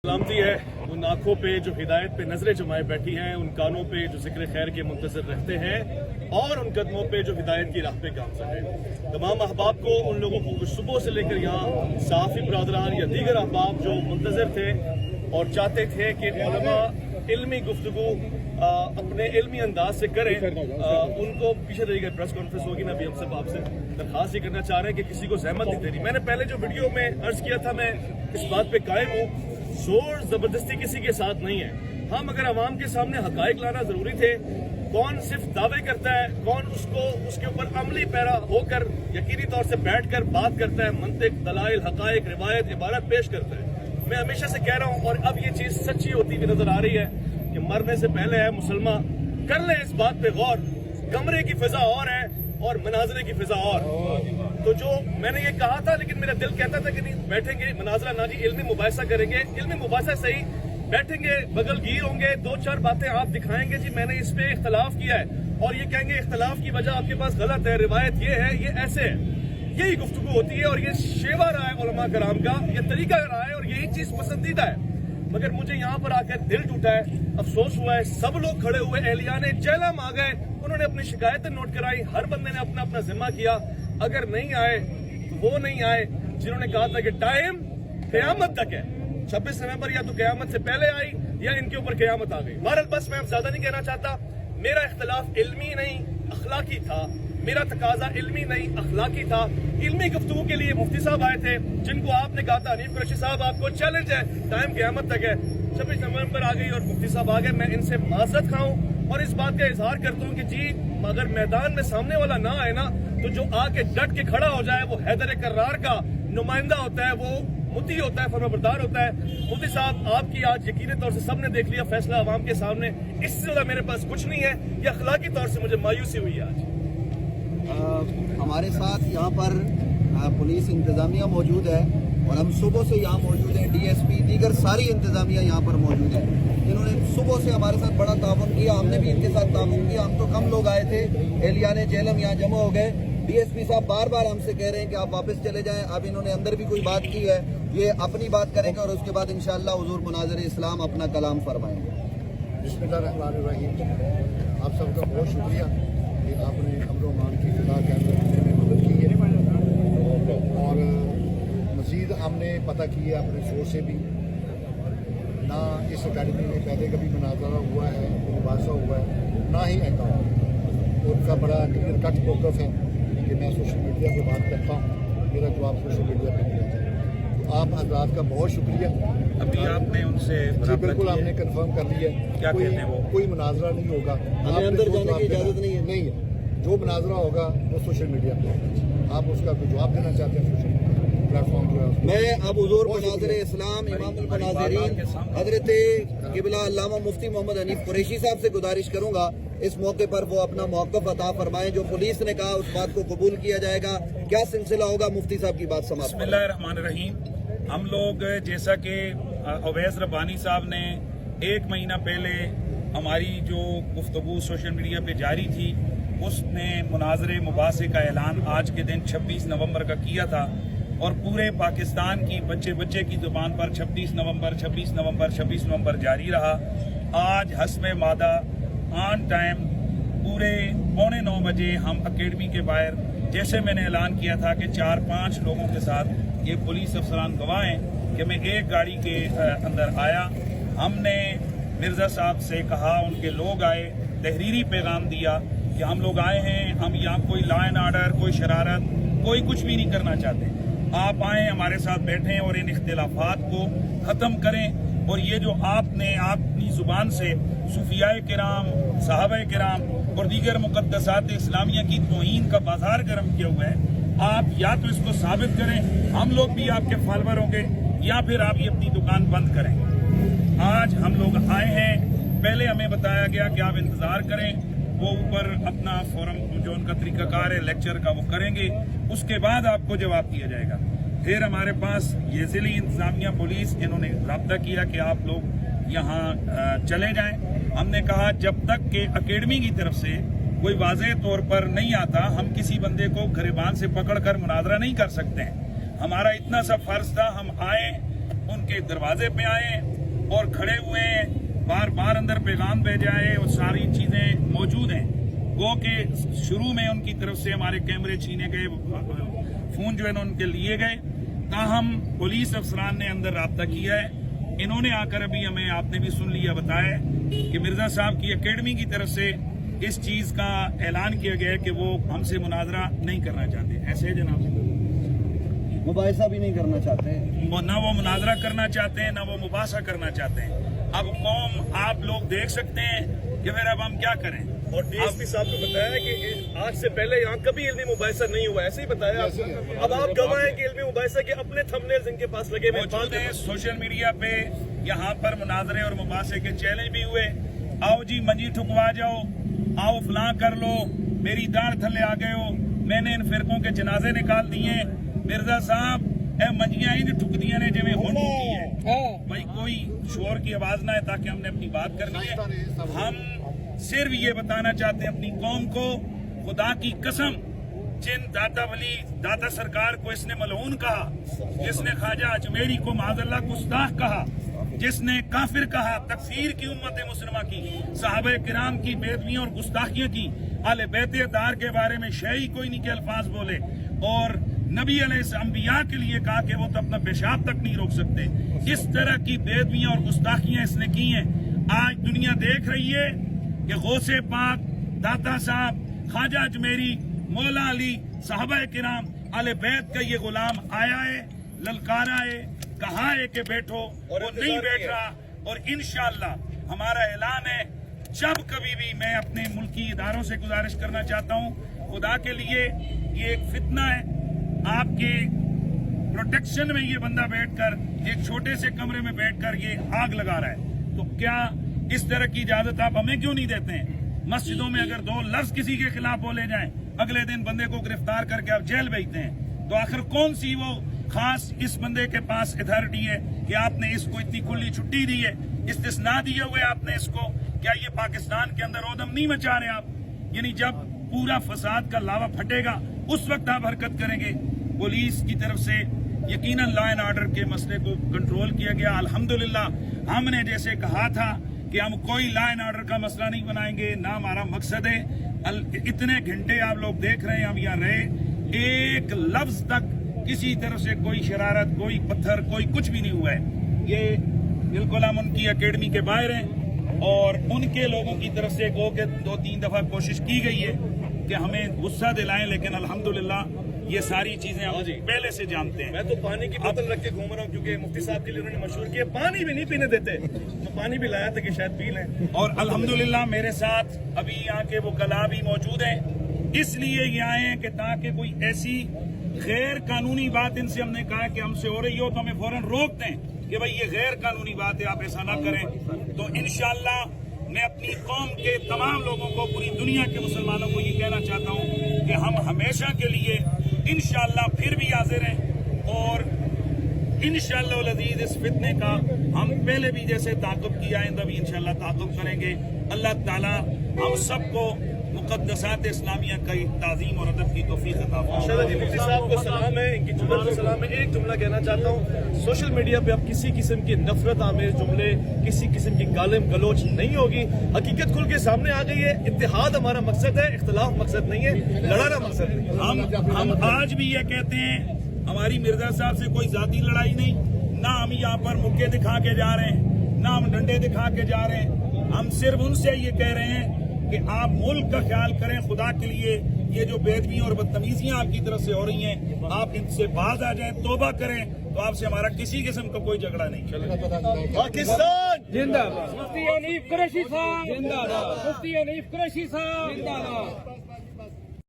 सलामती है उन आंखों पे जो हिदायत पे नजरें जमाए बैठी हैं, उन कानों पे जो जिक्र खैर के मुंतजर रहते हैं और उन कदमों पे जो हिदायत की राह पे गामज़न है। तमाम अहबाब को, उन लोगों को सुबह से लेकर यहाँ सहाफ़ी बरादरान या दीगर अहबाब जो मुंतजर थे और चाहते थे कि उलमा इल्मी गुफ्तगू अपने इल्मी अंदाज से करें, उनको पीछे रही गई प्रेस कॉन्फ्रेंस होगी ना, अभी हम सब आपसे दरखास्त ही करना चाह रहे हैं कि किसी को जहमत नहीं देनी। मैंने पहले जो वीडियो में अर्ज किया था, मैं इस बात पे कायम हूँ, जोर जबरदस्ती किसी के साथ नहीं है। हम अगर अवाम के सामने हकायक लाना जरूरी थे, कौन सिर्फ दावे करता है, कौन उसको उसके ऊपर अमली पैरा होकर यकीनी तौर से बैठकर बात करता है, मंतिक, दलाइल, हकायक, रिवायत, इबारत पेश करता है। मैं हमेशा से कह रहा हूं और अब ये चीज सच्ची होती हुई नजर आ रही है कि मरने से पहले है मुसलमान कर ले इस बात पे गौर, कमरे की फिजा और है और मनाजरे की फिजा और। तो जो मैंने ये कहा था, लेकिन मेरा दिल कहता था कि नहीं बैठेंगे मनाजरा ना जी, इल्मी मुबाहिसा करेंगे, इल्मी मुबाहिसा सही, बैठेंगे बगलगीर होंगे, दो चार बातें आप दिखाएंगे जी मैंने इस पे इख्तलाफ किया है, और ये कहेंगे इख्तलाफ की वजह आपके पास गलत है, रिवायत ये है, ये ऐसे है। यही गुफ्तगू होती है और ये शेवा रहा है उलमा कराम का, ये तरीका रहा है और यही चीज पसंदीदा है। मगर मुझे यहाँ पर आकर दिल टूटा है, अफसोस हुआ है, सब लोग खड़े हुए, एहलियाने जेलम आ गए, उन्होंने अपनी शिकायतें नोट कराई, हर बंदे ने अपना अपना जिम्मा किया। अगर नहीं आए तो वो नहीं आए जिन्होंने कहा था कि टाइम क़यामत तक है, 26 नवंबर या तो क़यामत से पहले आई या इनके ऊपर क़यामत आ गई। बहरहाल बस मैं अब ज्यादा नहीं कहना चाहता, मेरा इख्तलाफ इल्मी नहीं अखलाकी था, मेरा तकाजा इल्मी नहीं अखलाकी था। इल्मी गुफ्तगू के लिए मुफ्ती साहब आए थे, जिनको आपने कहा था हनीफ कुरैशी साहब आपको चैलेंज है, टाइम क़यामत तक है, 26 नवंबर आ गई और मुफ्ती साहब आ गए। मैं इनसे माजरत खाऊं और इस बात का इजहार करता हूं कि जी अगर मैदान में सामने वाला ना आए ना, तो जो आके डट के खड़ा हो जाए वो हैदर कर्रार का नुमाइंदा होता है, वो मुती होता है, फरमाबरदार होता है। मुफ्ती साहब आपकी आज यकीनी तौर से सबने देख लिया फैसला अवाम के सामने, इससे ज्यादा मेरे पास कुछ नहीं है। ये अखलाकी तौर से मुझे मायूसी हुई है आज। हमारे साथ यहाँ पर पुलिस इंतजामिया मौजूद है और हम सुबह से यहाँ मौजूद हैं, डीएसपी दीगर सारी इंतजामिया यहाँ पर मौजूद है, जिन्होंने सुबह से हमारे साथ बड़ा ताउन किया। हमने भी इनके साथ ताउन किया, हम तो कम लोग आए थे, एहलियाने जेलम यहाँ जमा हो गए। डीएसपी साहब बार बार हमसे कह रहे हैं कि आप वापस चले जाएं। अब इन्होंने अंदर भी कोई बात की है, ये अपनी बात करेंगे और उसके बाद इंशाअल्लाह हुजूर मुनाज़िर इस्लाम अपना कलाम फरमाएंगे। बिस्मिल्लाहिर्रहमानिर्रहीम। आप सबका बहुत शुक्रिया कि आपने अमर-ओ-मान की इत्तला के अंदर मदद की है और मज़ीद हमने पता किया अपने सोर्स से भी, ना इस अकेडमी में पहले कभी मुनाज़रा हुआ है, मुबाहिसा हुआ है, ना ही आएगा। उनका बड़ा क्लियर कट मौक़िफ़ है कि मैं सोशल मीडिया पर बात करता हूँ, मेरा जवाब सोशल मीडिया पर दिया जाए। तो आप हज़रात का बहुत शुक्रिया। अभी आपने उनसे बिल्कुल हमने कंफर्म कर लिया, क्या कहते हैं वो? कोई मुनाजरा नहीं होगा, हमें अंदर जाने की इजाज़त नहीं है। नहीं है, जो मुनाजरा होगा वो सोशल मीडिया पे होगा। आप उसका कोई जवाब देना चाहते हैं सोशल प्लेटफॉर्म पर? मैं अब हुजूर मुनाज़िर इस्लाम इमामुल मुनाज़िरीन हज़रत क़िबला अल्लामा मुफ्ती मोहम्मद हनीफ कुरैशी साहब से गुजारिश करूंगा इस मौके पर वो अपना मौक़िफ़ अता फरमाएं। जो पुलिस ने कहा उस बात को कबूल किया जाएगा, क्या सिलसिला होगा, मुफ्ती साहब की बात समाप्त। बिस्मिल्लाहिर्रहमानिर्रहीम। हम लोग जैसा कि अवैस रब्बानी साहब ने 1 महीना पहले हमारी जो गुफ्तगू सोशल मीडिया पे जारी थी, उसने मुनाज़रे मुबासे का ऐलान आज के दिन 26 नवंबर का किया था और पूरे पाकिस्तान की बच्चे बच्चे की ज़ुबान पर 26 नवंबर 26 नवंबर 26 नवंबर जारी रहा। आज हस्बे मादा ऑन टाइम पूरे 8:45 बजे हम अकेडमी के बाहर, जैसे मैंने ऐलान किया था कि 4-5 लोगों के साथ, ये पुलिस अफसरान गवाह हैं कि मैं एक गाड़ी के अंदर आया, हमने मिर्ज़ा साहब से कहा, उनके लोग आए, तहरीरी पैगाम दिया कि हम लोग आए हैं, हम यहाँ कोई लॉ एंड ऑर्डर, कोई शरारत, कोई कुछ भी नहीं करना चाहते, आप आएँ हमारे साथ बैठें और इन इख्तिलाफात को ख़त्म करें। और ये जो आपने अपनी ज़ुबान से सूफियाए किराम, सहाबाए किराम और दीगर मुक़द्दसात इस्लामिया की तौहीन का बाजार गर्म किया हुआ है, आप या तो इसको साबित करें, हम लोग भी आपके फॉलोअर होंगे, या फिर आप ये अपनी दुकान बंद करें। आज हम लोग आए हैं, पहले हमें बताया गया कि आप इंतजार करें, वो ऊपर अपना फोरम जो उनका तरीकाकार है लेक्चर का वो करेंगे, उसके बाद आपको जवाब दिया जाएगा। फिर हमारे पास ये ज़िली इंतजामिया पुलिस, इन्होंने रब्ता किया कि आप लोग यहाँ चले जाएं। हमने कहा जब तक कि अकेडमी की तरफ से कोई वाज़ेह तौर पर नहीं आता, हम किसी बंदे को गिरबान से पकड़ कर मुनाजरा नहीं कर सकते हैं। हमारा इतना सा फर्ज था, हम आए, उन के दरवाजे पे आए और खड़े हुए हैं, बार बार अंदर पैगाम भेजे आए और सारी चीजें मौजूद हैं। वो के शुरू में उनकी तरफ से हमारे कैमरे छीने गए, फोन जो है ना उनके लिए गए, ताहम पुलिस अफसरान ने अंदर राब्ता किया है। इन्होंने आकर अभी हमें, आपने भी सुन लिया, बताया कि मिर्जा साहब की एकेडमी की तरफ से इस चीज का ऐलान किया गया है कि वो हमसे मुनाजरा नहीं करना चाहते। ऐसे है जनाब, मुबाहिसा भी नहीं करना चाहते, ना वो मुनाजरा करना चाहते हैं, ना वो मुबासा करना चाहते हैं। अब कौम आप लोग देख सकते हैं कि फिर अब हम क्या करें। और डीएसपी साहब को बताया कि आज से पहले यहाँ कभी इल्मी मुबाहिसा नहीं हुआ, ऐसे ही बताया आपको। अब आप गवाह हैं कि इल्मी मुबाहिसा के अपने थंबनेल्स इनके पास लगे हुए मौजूद हैं। सोशल मीडिया पे यहाँ पर मुनाजरे और मुबासे के चैलेंज भी हुए। आओ जी मंजी ठुकवा जाओ, आओ फलां कर लो, मेरी दाढ़ थल्ले आ गए हो, मैंने इन फिरकों के जनाजे निकाल दिए। मिर्जा साहब ए मंजियां इंज ठुकदियां ने जिवें हुण ठुकी है। भाई कोई शोर की आवाज ना है, ताकि हमने अपनी बात करनी है। हम सिर्फ ये बताना चाहते हैं अपनी कौम को, खुदा की कसम, जिन दाता वली दाता सरकार को इसने मलऊन कहा, जिसने ख्वाजा अजमेरी को माज़अल्लाह गुस्ताख कहा, जिसने काफिर कहा, तकफीर की उम्मत मुस्लिमा की, सहाबे किराम की बेदबियां और गुस्ताखियां की, आले बैते दार के बारे में शई कोई नहीं के अल्फाज बोले, और नबी अंबिया के लिए कहा कि वो तो अपना पेशाब तक नहीं रोक सकते। इस तरह की बेदबियां और गुस्ताखियां इसने की हैं। आज दुनिया देख रही है कि गौसे पाक, दाता साहब, ख्वाजा अजमेरी, मौला अली, सहाबा किराम, आले बैत का ये गुलाम आया है, ललकारा है, कहा है कि बैठो, और वो नहीं बैठ रहा। और इंशाअल्लाह हमारा ऐलान है, जब कभी भी, मैं अपने मुल्की इदारों से गुजारिश करना चाहता हूँ, खुदा के लिए ये एक फितना है, आपके प्रोटेक्शन में ये बंदा बैठकर एक छोटे से कमरे में बैठकर ये आग लगा रहा है, तो क्या इस तरह की इजाजत आप हमें क्यों नहीं देते हैं? मस्जिदों में अगर 2 लफ्ज किसी के खिलाफ बोले जाएं, अगले दिन बंदे को गिरफ्तार करके आप जेल भेजते हैं, तो आखिर कौन सी वो खास इस बंदे के पास अथॉरिटी है कि आपने इसको इतनी खुली छुट्टी दी है, इस्तिस्ना दिए हुए आपने इसको? क्या ये पाकिस्तान के अंदर ओदम नहीं मचा रहे आप? यानी जब पूरा फसाद का लावा फटेगा उस वक्त आप हरकत करेंगे। पुलिस की तरफ से यकीनन लॉ एंड ऑर्डर के मसले को कंट्रोल किया गया। अल्हम्दुलिल्लाह हमने जैसे कहा था कि हम कोई लॉ एंड ऑर्डर का मसला नहीं बनाएंगे, ना हमारा मकसद है। इतने घंटे आप लोग देख रहे हैं हम यहाँ रहे, एक लफ्ज तक किसी तरफ से कोई शरारत, कोई पत्थर, कोई कुछ भी नहीं हुआ है। ये बिल्कुल हम उनकी एकेडमी के बाहर हैं और उनके लोगों की तरफ से 2-3 दफा कोशिश की गई है कि हमें गुस्सा दिलाएं, लेकिन अल्हम्दुलिल्लाह ये सारी चीजें हम पहले से जानते हैं। मैं तो पानी की बोतल रख के घूम रहा हूँ, क्योंकि मुफ्ती साहब के लिए उन्होंने मशहूर किया पानी भी नहीं पीने देते, तो पानी भी लाया था कि शायद पी लें। और अल्हम्दुलिल्लाह मेरे साथ अभी यहाँ के वकला भी मौजूद हैं, इसलिए ये आए हैं कि ताकि कोई ऐसी गैर कानूनी बात इनसे हमने कहा कि हमसे हो रही हो तो हमें फौरन रोक दें कि भाई ये गैर कानूनी बात है, आप ऐसा ना करें। तो इंशाअल्लाह मैं अपनी कौम के तमाम लोगों को, पूरी दुनिया के मुसलमानों को ये कहना चाहता हूँ कि हम हमेशा के लिए इंशाअल्लाह फिर भी हाजिर हैं, और इंशाअल्लाह अज़ीज़ इस फितने का हम पहले भी जैसे ताक़ुब किया है, तभी इंशाअल्लाह ताक़ुब करेंगे। अल्लाह ताला हम सबको मुक़द्दसात इस्लामिया का ताज़ीम और अदब की तौफ़ीक़ अता फरमाए। जी मुफ्ती साहब को सलाम है, इनकी जुमल को सलाम है। एक जुमला कहना चाहता हूँ, सोशल मीडिया पे अब किसी किस्म की नफरत आमेज जुमले, किसी किस्म की गालिम गलोच नहीं होगी। हकीकत खुल के सामने आ गई है। इत्तेहाद हमारा मकसद है, इख्तलाफ मकसद नहीं है, लड़ाना मकसद नहीं। हम आज भी ये कहते हैं, हमारी मिर्जा साहब से कोई जाती लड़ाई नहीं, ना हम यहाँ पर मुक्के दिखा के जा रहे हैं, ना हम डंडे दिखा के जा रहे हैं। हम सिर्फ उनसे ये कह रहे हैं कि आप मुल्क का ख्याल करें, खुदा के लिए ये जो बेदबी और बदतमीजियां आपकी तरफ से हो रही हैं, आप इनसे बाज आ जाएं, तौबा करें, तो आपसे हमारा किसी किस्म का कोई झगड़ा नहीं। पाकिस्तान जिंदाबाद। मुफ्ती हनीफ कुरैशी साहब जिंदाबाद। मुफ्ती हनीफ कुरैशी साहब जिंदाबाद।